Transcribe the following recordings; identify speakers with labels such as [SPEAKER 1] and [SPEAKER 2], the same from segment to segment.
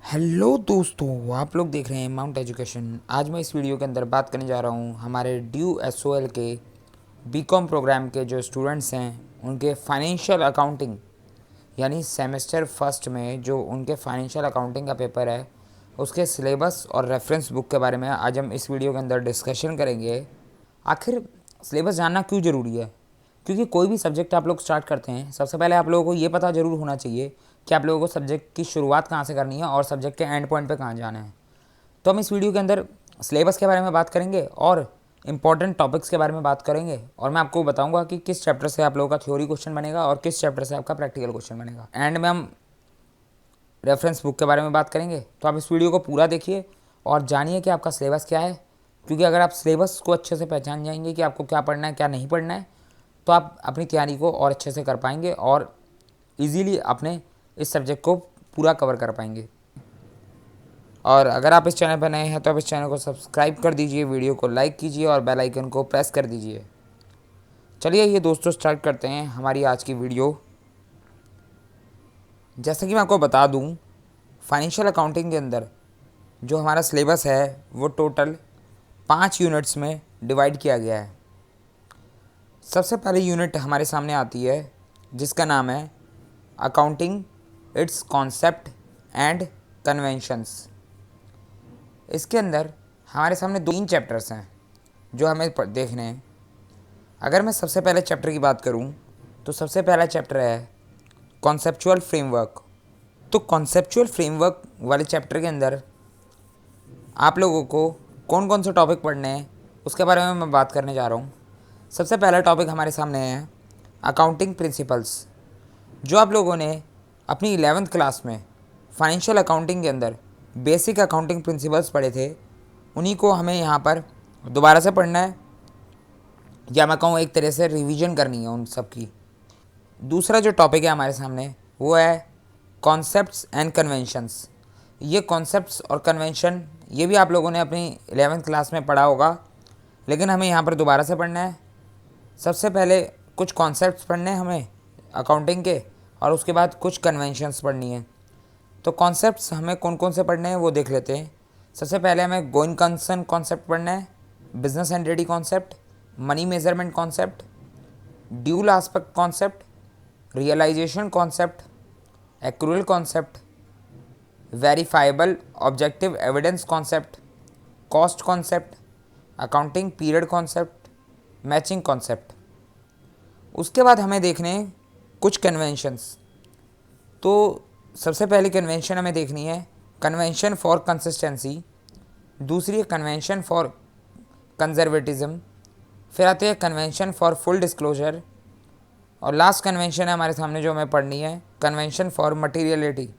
[SPEAKER 1] Hello दोस्तों, आप लोग देख रहे हैं माउंट एजुकेशन। आज मैं इस वीडियो के अंदर बात करने जा रहा हूँ हमारे ड्यू के बीकॉम प्रोग्राम के जो स्टूडेंट्स हैं उनके फाइनेंशियल अकाउंटिंग यानी सेमेस्टर फर्स्ट में जो उनके फाइनेंशियल अकाउंटिंग का पेपर है उसके सिलेबस और रेफरेंस बुक के बारे में आज हम इस वीडियो के अंदर डिस्कशन करेंगे। आखिर सिलेबस जानना क्यों ज़रूरी है? क्योंकि कोई भी सब्जेक्ट आप लोग स्टार्ट करते हैं, सबसे पहले आप लोगों को ये पता ज़रूर होना चाहिए कि आप लोगों को सब्जेक्ट की शुरुआत कहाँ से करनी है और सब्जेक्ट के एंड पॉइंट पे कहाँ जाना है। तो हम इस वीडियो के अंदर सिलेबस के बारे में बात करेंगे और इंपॉर्टेंट टॉपिक्स के बारे में बात करेंगे, और मैं आपको बताऊंगा कि किस चैप्टर से आप लोगों का थ्योरी क्वेश्चन बनेगा और किस चैप्टर से आपका प्रैक्टिकल क्वेश्चन बनेगा। एंड में हम रेफरेंस बुक के बारे में बात करेंगे। तो आप इस वीडियो को पूरा देखिए और जानिए कि आपका सिलेबस क्या है, क्योंकि अगर आप सिलेबस को अच्छे से पहचान जाएंगे कि आपको क्या पढ़ना है क्या नहीं पढ़ना है, तो आप अपनी तैयारी को और अच्छे से कर पाएंगे और इजीली अपने इस सब्जेक्ट को पूरा कवर कर पाएंगे। और अगर आप इस चैनल पर नए हैं तो आप इस चैनल को सब्सक्राइब कर दीजिए, वीडियो को लाइक कीजिए और बेल आइकन को प्रेस कर दीजिए। चलिए ये दोस्तों स्टार्ट करते हैं हमारी आज की वीडियो। जैसा कि मैं आपको बता दूं, फाइनेंशियल अकाउंटिंग के अंदर जो हमारा सिलेबस है वो टोटल 5 यूनिट्स में डिवाइड किया गया है। सबसे पहली यूनिट हमारे सामने आती है जिसका नाम है accounting, it's concept and conventions. इसके अंदर हमारे सामने 3 चैप्टर्स हैं जो हमें देखने हैं। अगर मैं सबसे पहले चैप्टर की बात करूं तो सबसे पहला चैप्टर है कॉन्सेप्चुअल फ्रेमवर्क। तो कॉन्सेप्चुअल फ्रेमवर्क वाले चैप्टर के अंदर आप लोगों को कौन कौन से टॉपिक पढ़ने हैं उसके बारे में मैं बात करने जा रहा हूँ। सबसे पहला टॉपिक हमारे सामने है अकाउंटिंग प्रिंसिपल्स। जो आप लोगों ने अपनी 11th क्लास में फाइनेंशियल अकाउंटिंग के अंदर बेसिक अकाउंटिंग प्रिंसिपल्स पढ़े थे, उन्हीं को हमें यहाँ पर दोबारा से पढ़ना है, या मैं कहूँ एक तरह से रिवीजन करनी है उन सब की। दूसरा जो टॉपिक है हमारे सामने वो है कॉन्सेप्ट्स एंड कन्वेंशंस। ये कॉन्सेप्ट्स और कन्वेंशन ये भी आप लोगों ने अपनी 11th क्लास में पढ़ा होगा, लेकिन हमें यहाँ पर दोबारा से पढ़ना है। सबसे पहले कुछ कॉन्सेप्ट्स पढ़ने हैं हमें अकाउंटिंग के, और उसके बाद कुछ कन्वेंशंस पढ़नी है। तो कॉन्सेप्ट्स हमें कौन कौन से पढ़ने हैं वो देख लेते हैं। सबसे पहले हमें गोइंग कंसर्न कॉन्सेप्ट पढ़ना है, business entity concept, money measurement concept, dual aspect concept, realisation concept, accrual concept, verifiable objective evidence concept, cost concept, accounting period concept, matching concept. उसके बाद हमें देखने हैं कुछ कन्वेंशंस। तो सबसे पहली कन्वेंशन हमें देखनी है कन्वेंशन फॉर कंसिस्टेंसी, दूसरी है कन्वेंशन फॉर कंजर्वेटिज्म, फिर आते हैं कन्वेंशन फॉर फुल डिस्क्लोजर, और लास्ट कन्वेंशन है हमारे सामने जो हमें पढ़नी है कन्वेंशन फॉर मटीरियलिटी।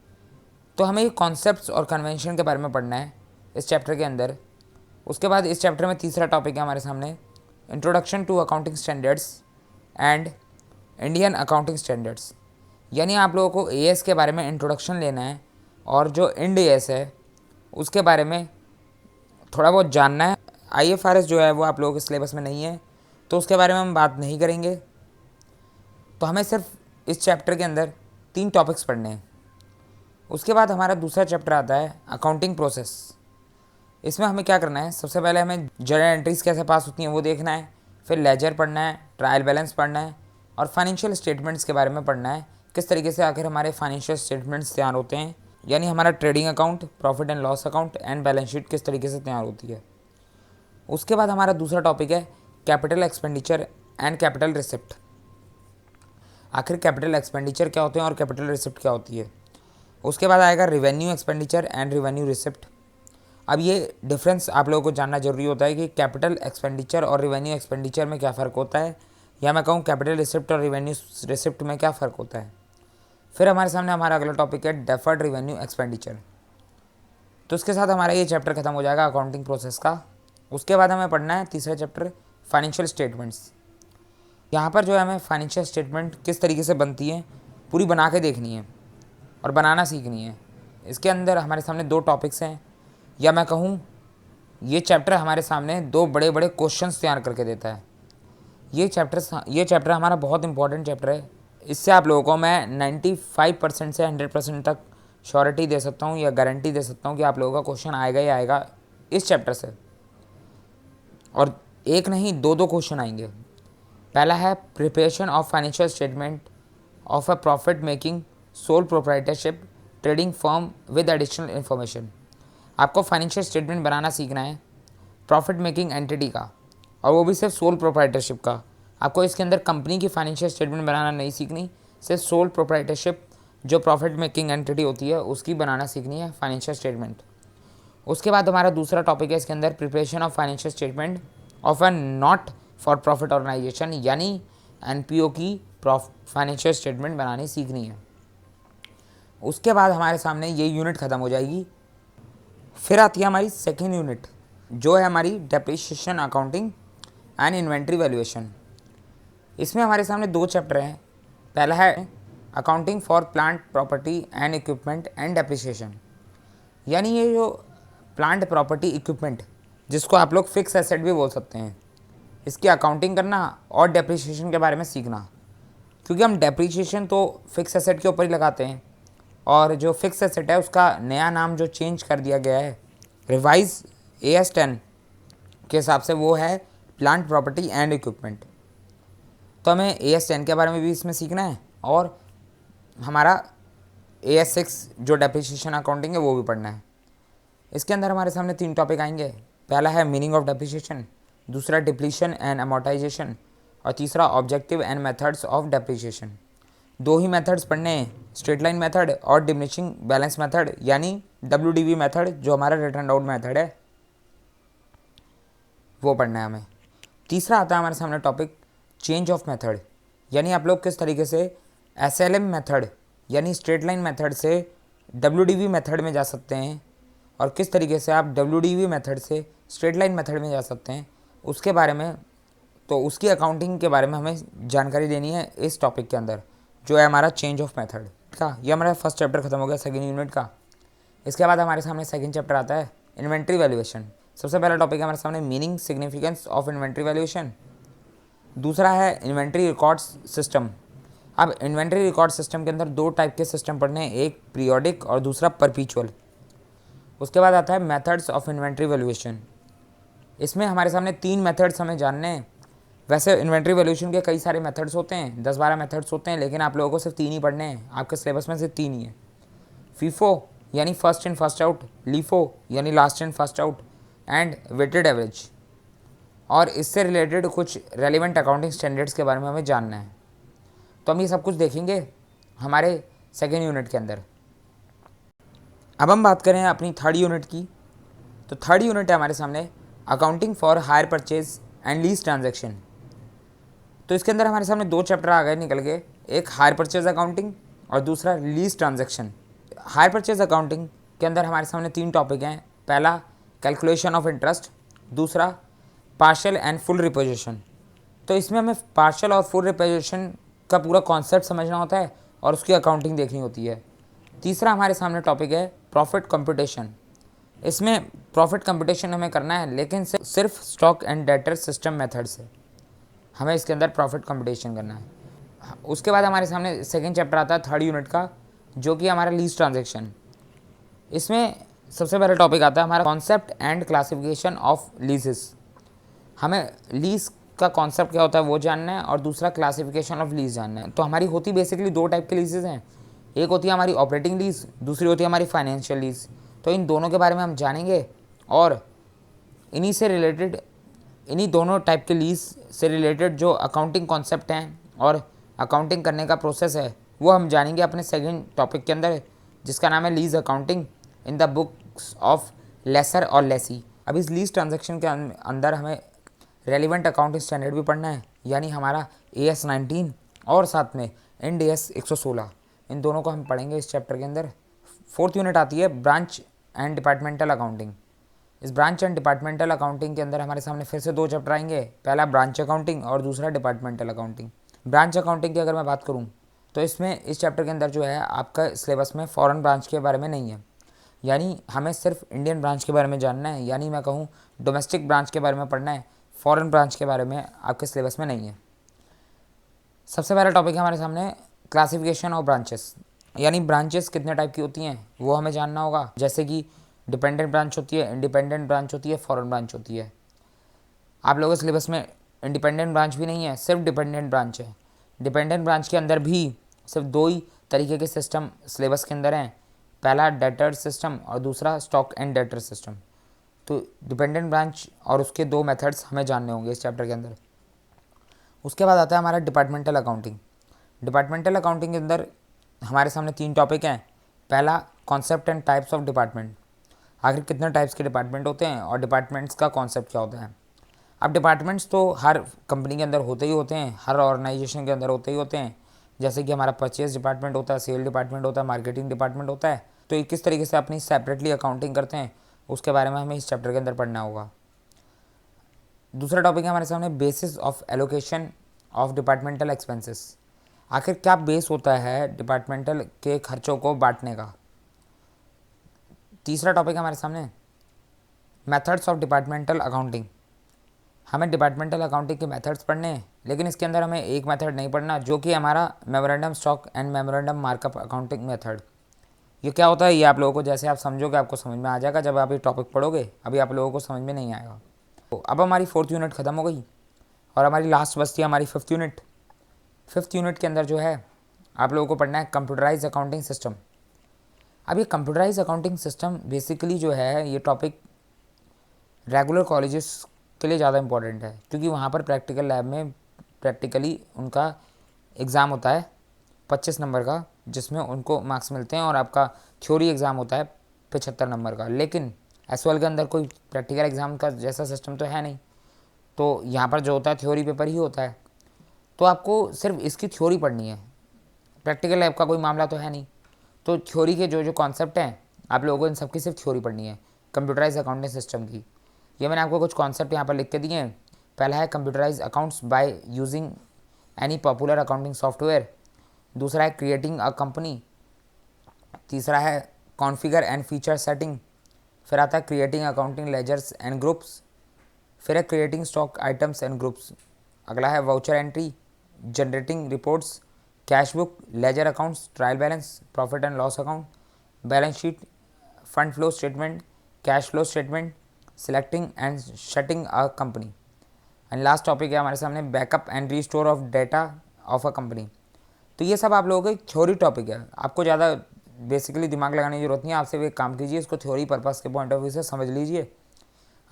[SPEAKER 1] तो हमें ये कॉन्सेप्ट्स और कन्वेंशन के बारे में पढ़ना है इस चैप्टर के अंदर। उसके बाद इस चैप्टर में तीसरा टॉपिक है हमारे सामने introduction to accounting standards and Indian accounting standards. यानी आप लोगों को एएस के बारे में इंट्रोडक्शन लेना है और जो इंड एएस है उसके बारे में थोड़ा बहुत जानना है। आईएफआरएस जो है वो आप लोगों के सिलेबस में नहीं है, तो उसके बारे में हम बात नहीं करेंगे। तो हमें सिर्फ इस चैप्टर के अंदर 3 टॉपिक्स पढ़ने हैं। उसके बाद हमारा दूसरा चैप्टर आता है अकाउंटिंग प्रोसेस। इसमें हमें क्या करना है, सबसे पहले हमें जर्नल एंट्रीज कैसे पास होती हैं वो देखना है, फिर लेजर पढ़ना है, ट्रायल बैलेंस पढ़ना है, और फाइनेंशियल स्टेटमेंट्स के बारे में पढ़ना है, किस तरीके से आखिर हमारे फाइनेंशियल स्टेटमेंट्स तैयार होते हैं, यानी हमारा trading account, profit and loss account and balance sheet किस तरीके से तैयार होती है। उसके बाद हमारा दूसरा टॉपिक है capital expenditure and capital receipt. आखिर कैपिटल एक्सपेंडिचर क्या होते हैं और कैपिटल रिसिप्ट क्या होती है। उसके बाद आएगा revenue expenditure and revenue receipt. अब ये डिफरेंस आप लोगों को जानना जरूरी होता है कि कैपिटल एक्सपेंडिचर और रिवेन्यू एक्सपेंडिचर में क्या फ़र्क होता है, या मैं कहूँ कैपिटल रिसिप्ट और रिवेन्यू रिसिप्ट में क्या फ़र्क होता है। फिर हमारे सामने हमारा अगला टॉपिक है डेफर्ड रिवेन्यू एक्सपेंडिचर। तो इसके साथ हमारा ये चैप्टर खत्म हो जाएगा अकाउंटिंग प्रोसेस का। उसके बाद हमें पढ़ना है तीसरा चैप्टर फाइनेंशियल स्टेटमेंट्स। यहाँ पर जो है हमें फाइनेंशियल स्टेटमेंट किस तरीके से बनती है पूरी बना के देखनी है और बनाना सीखनी है। इसके अंदर हमारे सामने 2 टॉपिक्स हैं, या मैं कहूँ ये चैप्टर हमारे सामने 2 बड़े बड़े क्वेश्चंस तैयार करके देता है। ये चैप्टर हमारा बहुत इंपॉर्टेंट चैप्टर है। इससे आप लोगों को मैं 95% से 100% तक श्योरिटी दे सकता हूँ या गारंटी दे सकता हूँ कि आप लोगों का क्वेश्चन आएगा ही आएगा इस चैप्टर से। और एक नहीं, दो दो क्वेश्चन आएंगे। पहला है preparation of financial statement of a profit making sole proprietorship trading firm with additional information. आपको फाइनेंशियल स्टेटमेंट बनाना सीखना है प्रॉफिट मेकिंग एंटिटी का, और वो भी सिर्फ सोल प्रोप्राइटरशिप का। आपको इसके अंदर कंपनी की फाइनेंशियल स्टेटमेंट बनाना नहीं सीखनी, सिर्फ सोल प्रोप्राइटरशिप जो प्रॉफिट मेकिंग एंटिटी होती है उसकी बनाना सीखनी है फाइनेंशियल स्टेटमेंट। उसके बाद हमारा दूसरा टॉपिक है इसके अंदर preparation of financial statement of a not for profit organisation, यानी एनपीओ की फाइनेंशियल स्टेटमेंट बनानी सीखनी है। उसके बाद हमारे सामने ये यूनिट ख़त्म हो जाएगी। फिर आती है हमारी सेकेंड यूनिट जो है हमारी depreciation accounting and inventory valuation. इसमें हमारे सामने दो चैप्टर हैं। पहला है accounting for plant property and equipment and depreciation, यानी ये जो प्लांट प्रॉपर्टी इक्विपमेंट जिसको आप लोग फिक्स एसेट भी बोल सकते हैं, इसकी अकाउंटिंग करना और डेप्रिसिएशन के बारे में सीखना। क्योंकि हम डेप्रिसिएशन तो फिक्स एसेट के ऊपर ही लगाते हैं, और जो फिक्स एसेट है उसका नया नाम जो चेंज कर दिया गया है रिवाइज AS 10 के हिसाब से, वो है प्लांट प्रॉपर्टी एंड इक्विपमेंट। तो हमें AS 10 के बारे में भी इसमें सीखना है, और हमारा AS 6 जो डेप्रिसिएशन अकाउंटिंग है वो भी पढ़ना है। इसके अंदर हमारे सामने 3 टॉपिक आएंगे। पहला है मीनिंग ऑफ डेप्रिसिएशन, दूसरा डिप्लीशन एंड अमोर्टाइजेशन, और तीसरा objective and methods of depreciation. 2 he methods पढ़ने हैं, स्ट्रेट लाइन मेथड और डिमिनिशिंग बैलेंस मेथड, यानी WDV मेथड जो हमारा रिटर्न डाउन मेथड है वो पढ़ना है हमें। तीसरा आता है हमारे सामने टॉपिक चेंज ऑफ मेथड, यानी आप लोग किस तरीके से SLM मेथड यानी स्ट्रेट लाइन मेथड से WDV मेथड में जा सकते हैं, और किस तरीके से आप WDV मेथड से स्ट्रेट लाइन मेथड में जा सकते हैं उसके बारे में, तो उसकी अकाउंटिंग के बारे में हमें जानकारी देनी है इस टॉपिक के अंदर जो है हमारा चेंज ऑफ मेथड का। ये हमारा फर्स्ट चैप्टर खत्म हो गया सेकेंड यूनिट का। इसके बाद हमारे सामने सेकेंड चैप्टर आता है इन्वेंट्री वैल्यूएशन। सबसे पहला टॉपिक है हमारे सामने meaning significance of inventory valuation. दूसरा है इन्वेंट्री रिकॉर्ड्स सिस्टम। अब इन्वेंट्री रिकॉर्ड सिस्टम के अंदर 2 टाइप के सिस्टम पढ़ने हैं, एक पीरियोडिक और दूसरा परपीचुअल। उसके बाद आता है मेथड्स ऑफ इन्वेंट्री वैल्यूएशन। इसमें हमारे सामने 3 मेथड्स हमें जानने हैं। वैसे इन्वेंट्री वैल्यूएशन के कई सारे मेथड्स होते हैं, 10-12 मेथड्स होते हैं, लेकिन आप लोगों को सिर्फ 3 ही पढ़ने हैं। आपके सिलेबस में सिर्फ 3 ही है। फीफो यानी first in first out, LIFO यानी last in first out, and weighted average. और इससे रिलेटेड कुछ रेलिवेंट अकाउंटिंग स्टैंडर्ड्स के बारे में हमें जानना है। तो हम ये सब कुछ देखेंगे हमारे सेकेंड यूनिट के अंदर। अब हम बात करें अपनी थर्ड यूनिट की, तो थर्ड यूनिट है हमारे सामने accounting for hire purchase and lease transaction. तो इसके अंदर हमारे सामने 2 चैप्टर आ गए निकल के, एक हायर परचेज अकाउंटिंग और दूसरा lease transaction. Hire purchase accounting के अंदर हमारे सामने 3 टॉपिक हैं। पहला कैलकुलेशन ऑफ इंटरेस्ट, दूसरा पार्शियल एंड फुल रिपोजिशन। तो इसमें हमें पार्शियल और फुल रिपोजिशन का पूरा कॉन्सेप्ट समझना होता है और उसकी अकाउंटिंग देखनी होती है। तीसरा हमारे सामने टॉपिक है प्रॉफिट कंप्यूटेशन। इसमें प्रॉफिट कंप्यूटेशन हमें करना है, लेकिन सिर्फ stock and debtor system method से हमें इसके अंदर प्रॉफिट कंप्यूटेशन करना है। उसके बाद हमारे सामने सेकेंड चैप्टर आता है थर्ड यूनिट का, जो कि हमारा लीज ट्रांजैक्शन। इसमें सबसे पहला टॉपिक आता है हमारा कॉन्सेप्ट एंड क्लासिफिकेशन ऑफ लीजेस। हमें लीज का कॉन्सेप्ट क्या होता है वो जानना है, और दूसरा क्लासिफिकेशन ऑफ लीज जानना है। तो हमारी होती बेसिकली 2 टाइप की लीजेस हैं, एक होती है हमारी ऑपरेटिंग लीज, दूसरी होती है हमारी फाइनेंशियल लीज। तो इन दोनों के बारे में हम जानेंगे, और इन्हीं से रिलेटेड, इन्हीं दोनों टाइप के लीज से रिलेटेड जो अकाउंटिंग कॉन्सेप्ट हैं और अकाउंटिंग करने का प्रोसेस है वो हम जानेंगे अपने सेकेंड टॉपिक के अंदर, जिसका नाम है lease accounting in the books of lessor और लेसी। अब इस लीज ट्रांजैक्शन के अंदर हमें रेलिवेंट अकाउंटिंग स्टैंडर्ड भी पढ़ना है, यानी हमारा AS 19 और साथ में IND AS 116, इन दोनों को हम पढ़ेंगे इस चैप्टर के अंदर। फोर्थ यूनिट आती है ब्रांच एंड डिपार्टमेंटल अकाउंटिंग। इस ब्रांच एंड डिपार्टमेंटल अकाउंटिंग के अंदर हमारे सामने फिर से 2 चैप्टर आएंगे, पहला ब्रांच अकाउंटिंग और दूसरा डिपार्टमेंटल अकाउंटिंग। ब्रांच अकाउंटिंग की अगर मैं बात करूँ तो इसमें इस चैप्टर के अंदर जो है आपका सिलेबस में फॉरेन ब्रांच के बारे में नहीं है, यानी हमें सिर्फ इंडियन ब्रांच के बारे में जानना है, यानी मैं कहूँ डोमेस्टिक ब्रांच के बारे में पढ़ना है, फॉरेन ब्रांच के बारे में आपके सिलेबस में नहीं है। सबसे पहला टॉपिक है हमारे सामने क्लासिफिकेशन ऑफ ब्रांचेस। यानी ब्रांचेस कितने टाइप की होती हैं वो हमें जानना होगा, जैसे कि डिपेंडेंट ब्रांच होती है, इंडिपेंडेंट ब्रांच होती है, फॉरेन ब्रांच होती है। आप लोगों के सिलेबस में इंडिपेंडेंट ब्रांच भी नहीं है, सिर्फ डिपेंडेंट ब्रांच है। डिपेंडेंट ब्रांच के अंदर भी सिर्फ दो ही तरीके के सिस्टम सिलेबस के अंदर हैं, पहला डेटर सिस्टम और दूसरा स्टॉक एंड डेटर सिस्टम। तो डिपेंडेंट ब्रांच और उसके दो मेथड्स हमें जानने होंगे इस चैप्टर के अंदर। उसके बाद आता है हमारा डिपार्टमेंटल अकाउंटिंग। डिपार्टमेंटल अकाउंटिंग के अंदर हमारे सामने 3 टॉपिक हैं। पहला concept and types of department, आखिर कितने टाइप्स के डिपार्टमेंट होते हैं और डिपार्टमेंट्स का कॉन्सेप्ट क्या होता है। अब डिपार्टमेंट्स तो हर कंपनी के अंदर होते ही होते हैं, हर ऑर्गेनाइजेशन के अंदर होते ही होते हैं, जैसे कि हमारा परचेज डिपार्टमेंट होता है, सेल डिपार्टमेंट होता है, मार्केटिंग डिपार्टमेंट होता है। तो ये किस तरीके से अपनी सेपरेटली अकाउंटिंग करते हैं उसके बारे में हमें इस चैप्टर के अंदर पढ़ना होगा। दूसरा टॉपिक है हमारे सामने basis of allocation of departmental expenses, आखिर क्या बेस होता है डिपार्टमेंटल के खर्चों को बांटने का। तीसरा टॉपिक है हमारे सामने मेथड्स ऑफ डिपार्टमेंटल अकाउंटिंग, हमें डिपार्टमेंटल अकाउंटिंग के मेथड्स पढ़ने हैं, लेकिन इसके अंदर हमें एक मेथड नहीं पढ़ना जो कि हमारा memorandum stock and memorandum markup accounting method. ये क्या होता है ये आप लोगों को जैसे आप समझोगे आपको समझ में आ जाएगा जब आप ये टॉपिक पढ़ोगे, अभी आप लोगों को समझ में नहीं आएगा। तो अब हमारी 4th यूनिट ख़त्म हो गई और हमारी लास्ट बचती है हमारी 5th यूनिट। 5th यूनिट के अंदर जो है आप लोगों को पढ़ना है कंप्यूटराइज अकाउंटिंग सिस्टम। अब ये कंप्यूटराइज अकाउंटिंग सिस्टम बेसिकली जो है ये टॉपिक रेगुलर कॉलेजेस के लिए ज़्यादा इंपॉर्टेंट है, क्योंकि वहाँ पर प्रैक्टिकल लैब में प्रैक्टिकली उनका एग्ज़ाम होता है 25 नंबर का, जिसमें उनको मार्क्स मिलते हैं, और आपका थ्योरी एग्ज़ाम होता है 75 नंबर का। लेकिन एसवाल के अंदर कोई प्रैक्टिकल एग्ज़ाम का जैसा सिस्टम तो है नहीं, तो यहाँ पर जो होता है थ्योरी पेपर ही होता है। तो आपको सिर्फ इसकी थ्योरी पढ़नी है, प्रैक्टिकल लैब का कोई मामला तो है नहीं। तो थ्योरी के जो जो कॉन्सेप्ट हैं आप लोगों को इन सबकी सिर्फ थ्योरी पढ़नी है कंप्यूटराइज अकाउंटिंग सिस्टम की। ये मैंने आपको कुछ कॉन्सेप्ट यहाँ पर लिख के दिए हैं। पहला है computerise accounts by using any popular accounting software, दूसरा है क्रिएटिंग अ कंपनी, तीसरा है कॉन्फ़िगर एंड फीचर सेटिंग, फिर आता है creating accounting ledgers and groups, फिर है creating stock items and groups, अगला है voucher entry, generating reports, cash book, ledger accounts, trial balance, profit and loss account, balance sheet, fund flow statement, cash flow statement, selecting and shutting a company, and last topic है हमारे सामने backup and restore of data of a company. तो ये सब आप लोगों के theory topic है, आपको ज़्यादा बेसिकली दिमाग लगाने की जरूरत नहीं है, आप सिर्फ एक काम कीजिए, इसको थ्योरी पर्पस के पॉइंट ऑफ व्यू से समझ लीजिए।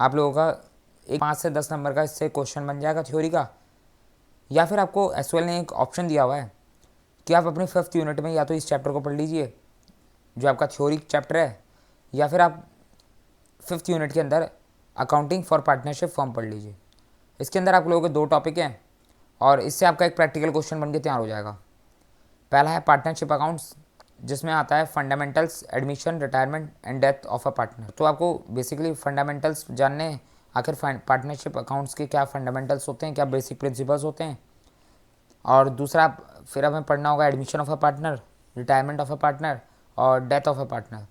[SPEAKER 1] आप लोगों का एक 5 से 10 नंबर का इससे क्वेश्चन बन जाएगा थ्योरी का। या फिर आपको एसवाल ने एक ऑप्शन दिया हुआ है कि आप अपनी 5th यूनिट में या तो इस चैप्टर को पढ़ लीजिए जो आपका थ्योरी चैप्टर है, या फिर आप 5th यूनिट के अंदर अकाउंटिंग फॉर पार्टनरशिप फॉर्म पढ़ लीजिए। इसके अंदर आप लोगों के 2 टॉपिक हैं और इससे आपका एक प्रैक्टिकल क्वेश्चन बन के तैयार हो जाएगा। पहला है पार्टनरशिप अकाउंट्स, जिसमें आता है fundamentals, admission, retirement and death of a partner. तो आपको बेसिकली फंडामेंटल्स जानने हैं, आखिर पार्टनरशिप अकाउंट्स के क्या फंडामेंटल्स होते हैं, क्या बेसिक प्रिंसिपल्स होते हैं। और दूसरा फिर हमें पढ़ना होगा admission of a partner, retirement of a partner और death of a partner.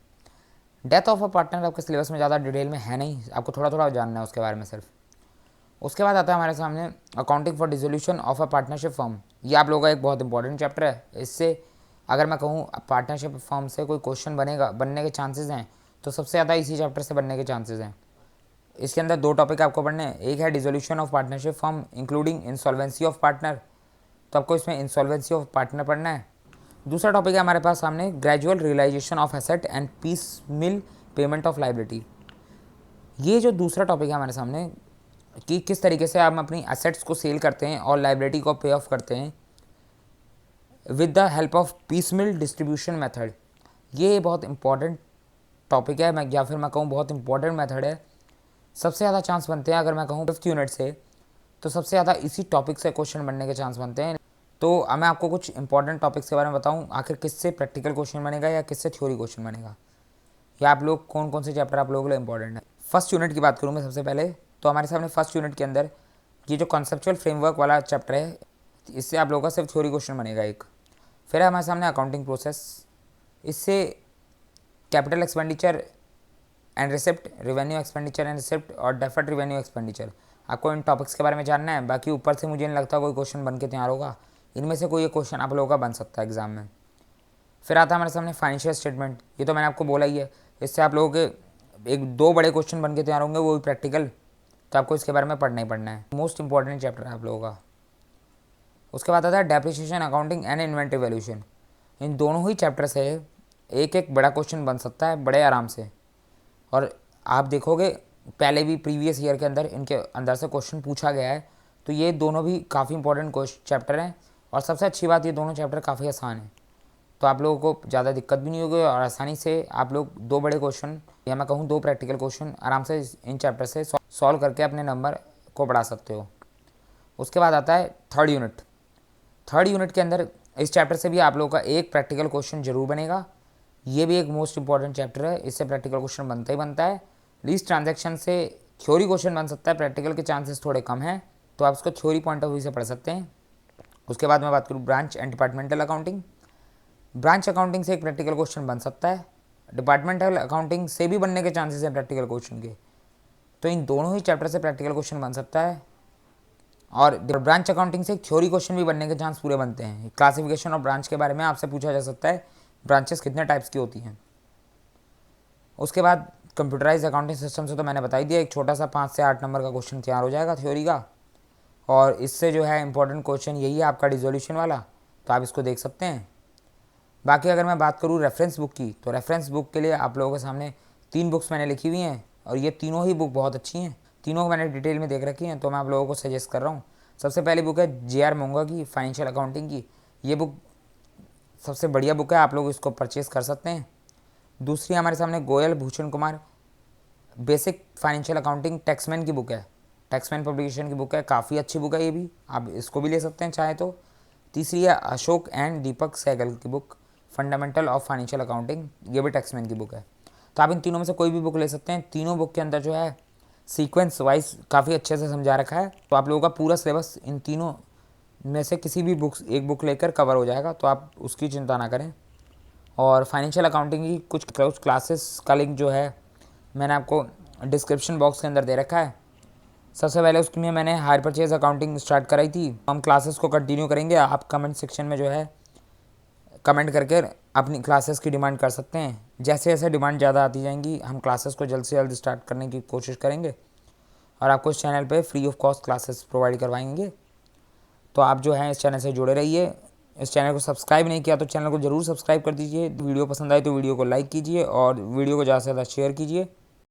[SPEAKER 1] Death of a partner आपके सिलेबस में ज़्यादा डिटेल में है नहीं, आपको थोड़ा थोड़ा जानना है उसके बारे में सिर्फ। उसके बाद आता है हमारे सामने accounting for dissolution of a partnership firm. ये आप लोगों का एक बहुत इंपॉर्टेंट चैप्टर है। इससे अगर मैं कहूँ पार्टनरशिप फर्म से कोई क्वेश्चन बनने के चांसेस हैं तो सबसे ज़्यादा इसी चैप्टर से बनने के चांसेस हैं। इसके अंदर 2 टॉपिक आपको पढ़ने हैं, एक है dissolution of partnership firm including insolvency of partner, तो आपको इसमें इंसॉल्वेंसी ऑफ पार्टनर पढ़ना है। दूसरा टॉपिक है हमारे पास सामने gradual realisation of asset and piecemeal payment of liability. ये जो दूसरा टॉपिक है हमारे सामने कि किस तरीके से हम अपनी एसेट्स को सेल करते हैं और लाइबिलिटी को पे ऑफ करते हैं with the help of peace mill distribution method. ये बहुत इंपॉर्टेंट टॉपिक है, मैं या फिर मैं कहूँ बहुत इंपॉर्टेंट मेथड है। सबसे ज़्यादा चांस बनते हैं, अगर मैं कहूँ 5th यूनिट से, तो सबसे ज़्यादा इसी टॉपिक से क्वेश्चन बनने के चांस बनते हैं। तो मैं आपको कुछ इंपॉर्टेंट टॉपिक्स के बारे में बताऊँ, आखिर किससे प्रैक्टिकल क्वेश्चन बनेगा या किससे थ्योरी क्वेश्चन बनेगा, या आप लोग कौन कौन से चैप्टर आप लोगों के लिए इंपॉर्टेंट है। फर्स्ट यूनिट की बात करूँ मैं सबसे पहले, तो हमारे सामने फर्स्ट यूनिट के अंदर ये जो कॉन्सेप्चुअल फ्रेमवर्क वाला चैप्टर है, इससे आप लोगों का सिर्फ थ्योरी क्वेश्चन बनेगा एक। फिर है हमारे सामने अकाउंटिंग प्रोसेस, इससे capital expenditure and receipt, revenue expenditure and receipt और डेफर्ड रेवेन्यू एक्सपेंडिचर, आपको इन टॉपिक्स के बारे में जानना है। बाकी ऊपर से मुझे नहीं लगता कोई क्वेश्चन बन के तैयार होगा, इनमें से कोई एक क्वेश्चन आप लोगों का बन सकता है एग्जाम में। फिर आता है हमारे सामने फाइनेंशियल स्टेटमेंट। ये तो मैंने आपको बोला ही है, इससे आप लोगों के एक दो बड़े क्वेश्चन बन के तैयार होंगे, वो भी प्रैक्टिकल। तो आपको इसके बारे में पढ़ना ही पढ़ना है, मोस्ट इंपॉर्टेंट चैप्टर है आप लोगों का। उसके बाद आता है depreciation accounting and inventory valuation. इन दोनों ही चैप्टर से एक एक बड़ा क्वेश्चन बन सकता है बड़े आराम से। और आप देखोगे पहले भी प्रीवियस ईयर के अंदर इनके अंदर से क्वेश्चन पूछा गया है। तो ये दोनों भी काफ़ी इंपॉर्टेंट चैप्टर हैं। और सबसे अच्छी बात, ये दोनों चैप्टर काफ़ी आसान हैं, तो आप लोगों को ज़्यादा दिक्कत भी नहीं होगी और आसानी से आप लोग दो बड़े क्वेश्चन या मैं कहूँ दो प्रैक्टिकल क्वेश्चन आराम से इन चैप्टर से सॉल्व करके अपने नंबर को बढ़ा सकते हो। उसके बाद आता है थर्ड यूनिट। थर्ड यूनिट के अंदर इस चैप्टर से भी आप लोगों का एक प्रैक्टिकल क्वेश्चन जरूर बनेगा। ये भी एक मोस्ट इंपॉर्टेंट चैप्टर है, इससे प्रैक्टिकल क्वेश्चन बनता ही बनता है। लीस्ट ट्रांजैक्शन से थ्योरी क्वेश्चन बन सकता है, प्रैक्टिकल के चांसेस थोड़े कम हैं, तो आप इसको थ्योरी पॉइंट ऑफ व्यू से पढ़ सकते हैं। उसके बाद मैं बात करूँ branch and departmental accounting. Branch accounting से एक प्रैक्टिकल क्वेश्चन बन सकता है, डिपार्टमेंटल अकाउंटिंग से भी बनने के चांसेस हैं प्रैक्टिकल क्वेश्चन के। तो इन दोनों ही चैप्टर से प्रैक्टिकल क्वेश्चन बन सकता है। और ब्रांच अकाउंटिंग से थ्योरी क्वेश्चन भी बनने के चांस पूरे बनते हैं। क्लासिफिकेशन और ब्रांच के बारे में आपसे पूछा जा सकता है, ब्रांचेस कितने टाइप्स की होती हैं। उसके बाद कंप्यूटराइज अकाउंटिंग सिस्टम से तो मैंने बता ही दिया, एक छोटा सा 5 से 8 नंबर का क्वेश्चन तैयार हो जाएगा थ्योरी का। और इससे जो है इंपॉर्टेंट क्वेश्चन यही है आपका डिसोल्यूशन वाला, तो आप इसको देख सकते हैं। बाकी अगर मैं बात करूँ रेफरेंस बुक की, तो रेफरेंस बुक के लिए आप लोगों के सामने 3 बुक्स मैंने लिखी हुई हैं और ये तीनों ही बुक बहुत अच्छी हैं। तीनों को मैंने डिटेल में देख रखी हैं, तो मैं आप लोगों को सजेस्ट कर रहा हूँ। सबसे पहली बुक है JR मोंगा की फाइनेंशियल अकाउंटिंग की। ये बुक सबसे बढ़िया बुक है, आप लोग इसको परचेज़ कर सकते हैं। दूसरी हमारे सामने Goyal Bhushan Kumar basic financial accounting Taxmann की बुक है, टैक्समैन पब्लिकेशन की बुक है, काफ़ी अच्छी बुक है ये भी, आप इसको भी ले सकते हैं चाहे तो। तीसरी है अशोक एंड दीपक सहगल की book fundamental of financial accounting, ये भी टैक्समैन की बुक है। तो आप इन तीनों में से कोई भी बुक ले सकते हैं। तीनों बुक के अंदर जो है सीक्वेंस वाइज काफ़ी अच्छे से समझा रखा है, तो आप लोगों का पूरा सिलेबस इन तीनों में से किसी भी एक बुक लेकर कवर हो जाएगा, तो आप उसकी चिंता ना करें। और फाइनेंशियल अकाउंटिंग की कुछ क्लासेस का लिंक जो है मैंने आपको डिस्क्रिप्शन बॉक्स के अंदर दे रखा है। सबसे पहले उसमें मैंने हायर परचेज अकाउंटिंग स्टार्ट कराई थी, हम क्लासेस को कंटिन्यू करेंगे। आप कमेंट सेक्शन में जो है कमेंट करके अपनी क्लासेस की डिमांड कर सकते हैं। जैसे जैसे डिमांड ज़्यादा आती जाएंगी हम क्लासेस को जल्द से जल्द स्टार्ट करने की कोशिश करेंगे और आपको इस चैनल पे free of cost classes provide करवाएंगे। तो आप जो है इस चैनल से जुड़े रहिए। इस चैनल को सब्सक्राइब नहीं किया तो चैनल को ज़रूर सब्सक्राइब कर दीजिए। वीडियो पसंद आए तो वीडियो को लाइक कीजिए और वीडियो को ज़्यादा से ज़्यादा शेयर कीजिए।